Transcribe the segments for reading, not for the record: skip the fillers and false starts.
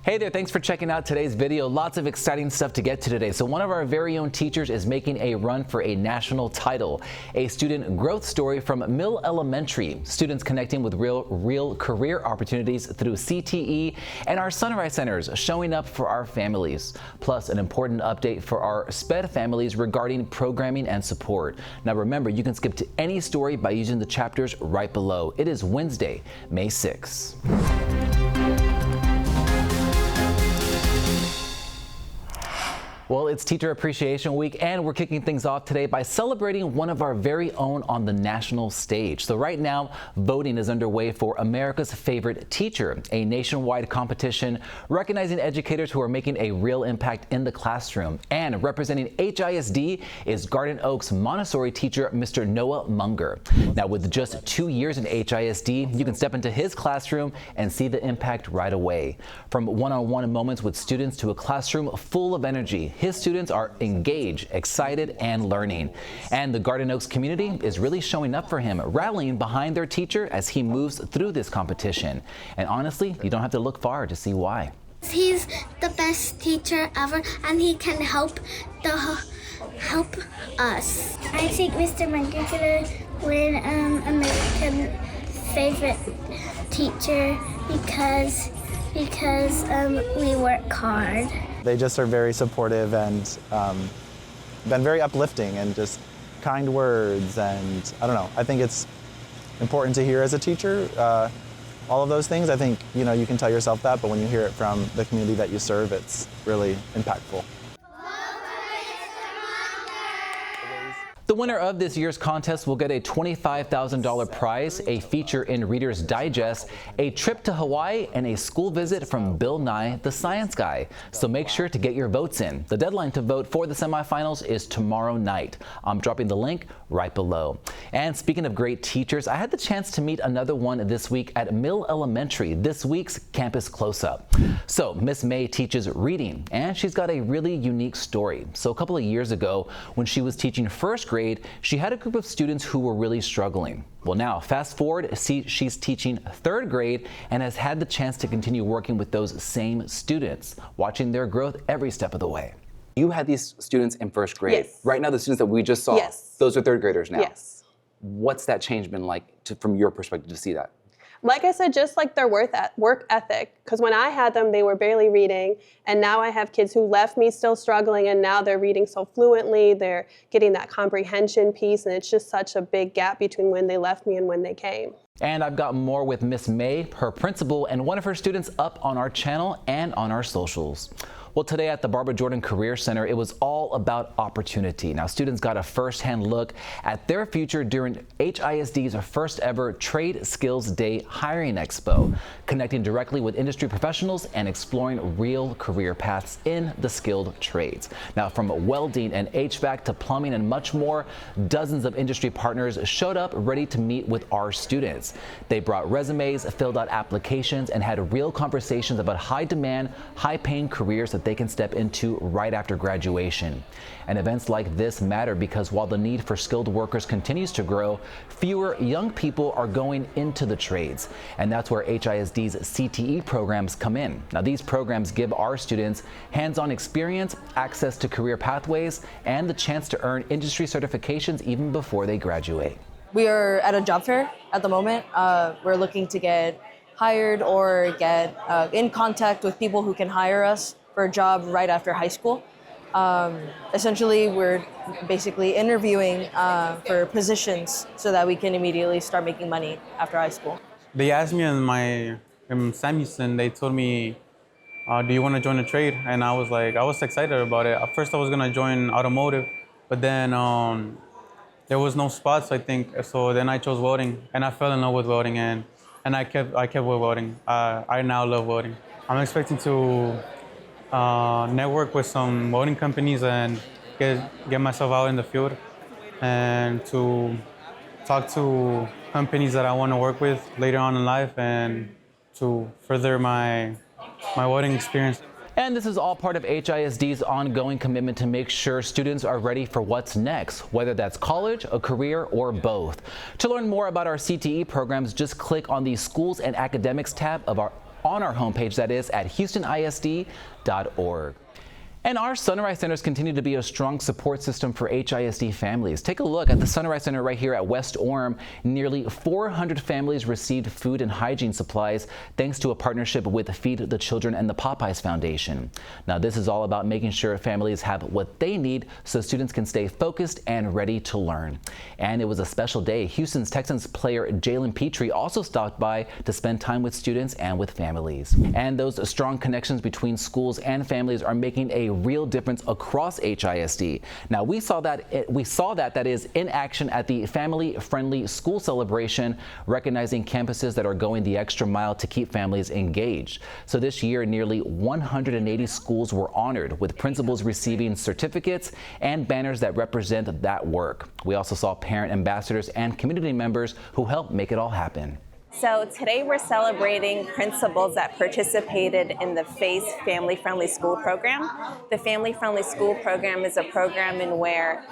Hey there, thanks for checking out today's video. Lots of exciting stuff to get to today. So one of our very own teachers is making a run for a national title. A student growth story from Milne Elementary. Students connecting with real career opportunities through CTE, and our Sunrise Centers showing up for our families. Plus an important update for our SPED families regarding programming and support. Now remember, you can skip to any story by using the chapters right below. It is Wednesday, May 6th. Well, it's Teacher Appreciation Week, and we're kicking things off today by celebrating one of our very own on the national stage. So right now, voting is underway for America's Favorite Teacher, a nationwide competition recognizing educators who are making a real impact in the classroom. And representing HISD is Garden Oaks Montessori teacher, Mr. Noah Munger. Now, with just 2 years in HISD, you can step into his classroom and see the impact right away. From one-on-one moments with students to a classroom full of energy, his students are engaged, excited, and learning. And the Garden Oaks community is really showing up for him, rallying behind their teacher as he moves through this competition. And honestly, you don't have to look far to see why. He's the best teacher ever, and he can help us. I think Mr. Munger gonna win American Favorite Teacher because we work hard. They just are very supportive and been very uplifting and just kind words, and I don't know, I think it's important to hear as a teacher all of those things. I think, you know, you can tell yourself that, but when you hear it from the community that you serve, it's really impactful. The winner of this year's contest will get a $25,000 prize, a feature in Reader's Digest, a trip to Hawaii, and a school visit from Bill Nye, the Science Guy. So make sure to get your votes in. The deadline to vote for the semifinals is tomorrow night. I'm dropping the link right below. And speaking of great teachers, I had the chance to meet another one this week at Milne Elementary, this week's Campus Close-Up. So Miss May teaches reading, and she's got a really unique story. So a couple of years ago, when she was teaching first grade, she had a group of students who were really struggling. Well, now fast forward, she's teaching third grade and has had the chance to continue working with those same students, watching their growth every step of the way. You had these students in first grade. Yes. Right now, the students that we just saw, yes. Those are third graders now. Yes. What's that change been like from your perspective to see that? Like I said, just like their work ethic, because when I had them, they were barely reading, and now I have kids who left me still struggling, and now they're reading so fluently, they're getting that comprehension piece, and it's just such a big gap between when they left me and when they came. And I've got more with Miss May, her principal, and one of her students up on our channel and on our socials. Well, today at the Barbara Jordan Career Center, it was all about opportunity. Now, students got a first-hand look at their future during HISD's first ever Trade Skills Day Hiring Expo, connecting directly with industry professionals and exploring real career paths in the skilled trades. Now, from welding and HVAC to plumbing and much more, dozens of industry partners showed up ready to meet with our students. They brought resumes, filled out applications, and had real conversations about high-demand, high-paying careers that they can step into right after graduation. And events like this matter because while the need for skilled workers continues to grow, fewer young people are going into the trades. And that's where HISD's CTE programs come in. Now, these programs give our students hands-on experience, access to career pathways, and the chance to earn industry certifications even before they graduate. We are at a job fair at the moment. We're looking to get hired or get in contact with people who can hire us for a job right after high school. Essentially, we're basically interviewing for positions so that we can immediately start making money after high school. They asked me in Samuelson, they told me, do you want to join a trade? And I was excited about it. At first I was gonna join automotive, but then there was no spots, I think. So then I chose welding, and I fell in love with welding, and I kept with welding. I now love welding. I'm expecting to network with some welding companies and get myself out in the field, and to talk to companies that I want to work with later on in life, and to further my welding experience. And this is all part of HISD's ongoing commitment to make sure students are ready for what's next, whether that's college, a career, or both. To learn more about our CTE programs, just click on the Schools and Academics tab of our on our homepage, that is at houstonisd.org. And our Sunrise Centers continue to be a strong support system for HISD families. Take a look at the Sunrise Center right here at West Orem. Nearly 400 families received food and hygiene supplies thanks to a partnership with Feed the Children and the Popeyes Foundation. Now, this is all about making sure families have what they need so students can stay focused and ready to learn. And it was a special day. Houston's Texans player Jalen Petrie also stopped by to spend time with students and with families. And those strong connections between schools and families are making a real difference across HISD. Now, we saw that is in action at the family-friendly school celebration, recognizing campuses that are going the extra mile to keep families engaged. So this year, nearly 180 schools were honored, with principals receiving certificates and banners that represent that work. We also saw parent ambassadors and community members who helped make it all happen. So today we're celebrating principals that participated in the FACE Family Friendly School Program. The Family Friendly School Program is a program in where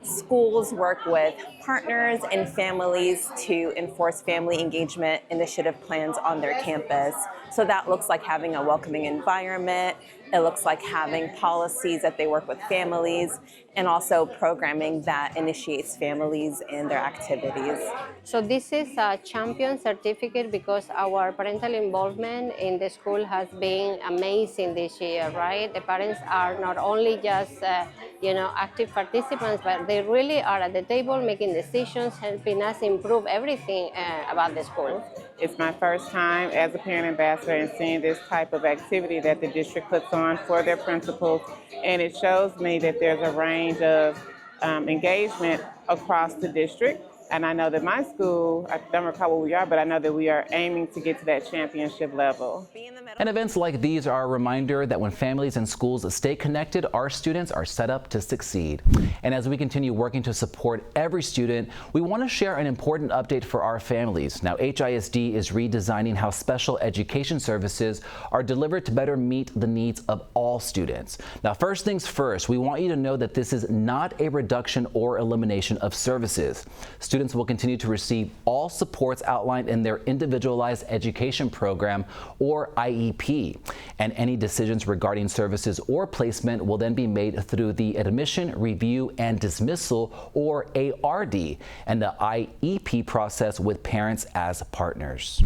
schools work with partners and families to enforce family engagement initiative plans on their campus. So that looks like having a welcoming environment. It looks like having policies that they work with families, and also programming that initiates families in their activities. So this is a champion certificate because our parental involvement in the school has been amazing this year, right? The parents are not only just active participants, but they really are at the table making decisions, helping us improve everything about the school. It's my first time as a parent ambassador and seeing this type of activity that the district puts on for their principals, and it shows me that there's a range of engagement across the district. And I know that my school, I don't recall where we are, but I know that we are aiming to get to that championship level. And events like these are a reminder that when families and schools stay connected, our students are set up to succeed. And as we continue working to support every student, we want to share an important update for our families. Now, HISD is redesigning how special education services are delivered to better meet the needs of all students. Now, first things first, we want you to know that this is not a reduction or elimination of services. Students will continue to receive all supports outlined in their Individualized Education Program, or IEP, and any decisions regarding services or placement will then be made through the Admission, Review, and Dismissal, or ARD, and the IEP process with parents as partners.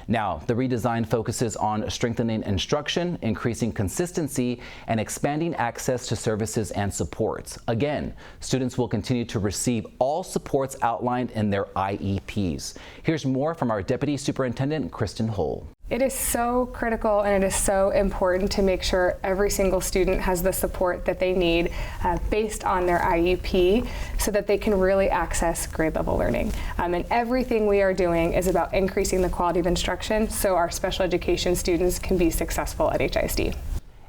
Now, the redesign focuses on strengthening instruction, increasing consistency, and expanding access to services and supports. Again, students will continue to receive all supports outlined in their IEPs. Here's more from our Deputy Superintendent, Kristen Hull. It is so critical and it is so important to make sure every single student has the support that they need based on their IEP so that they can really access grade level learning. And everything we are doing is about increasing the quality of instruction so our special education students can be successful at HISD.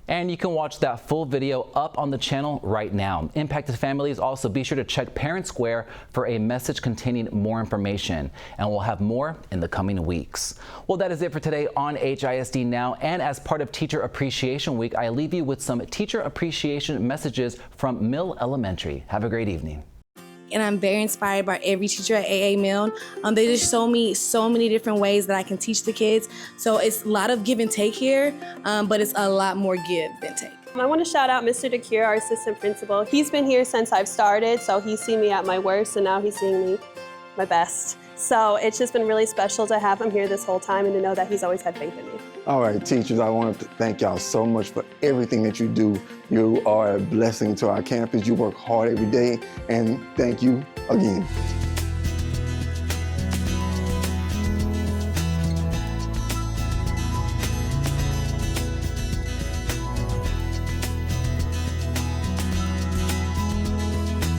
And you can watch that full video up on the channel right now. Impacted families, also be sure to check Parent Square for a message containing more information. And we'll have more in the coming weeks. Well, that is it for today on HISD Now. And as part of Teacher Appreciation Week, I leave you with some teacher appreciation messages from Milne Elementary. Have a great evening. And I'm very inspired by every teacher at AA Milne. They just show me so many different ways that I can teach the kids. So it's a lot of give and take here, but it's a lot more give than take. I want to shout out Mr. DeCure, our assistant principal. He's been here since I've started, so he's seen me at my worst, and now he's seeing me my best. So it's just been really special to have him here this whole time and to know that he's always had faith in me. All right, teachers, I want to thank y'all so much for everything that you do. You are a blessing to our campus. You work hard every day, and thank you again.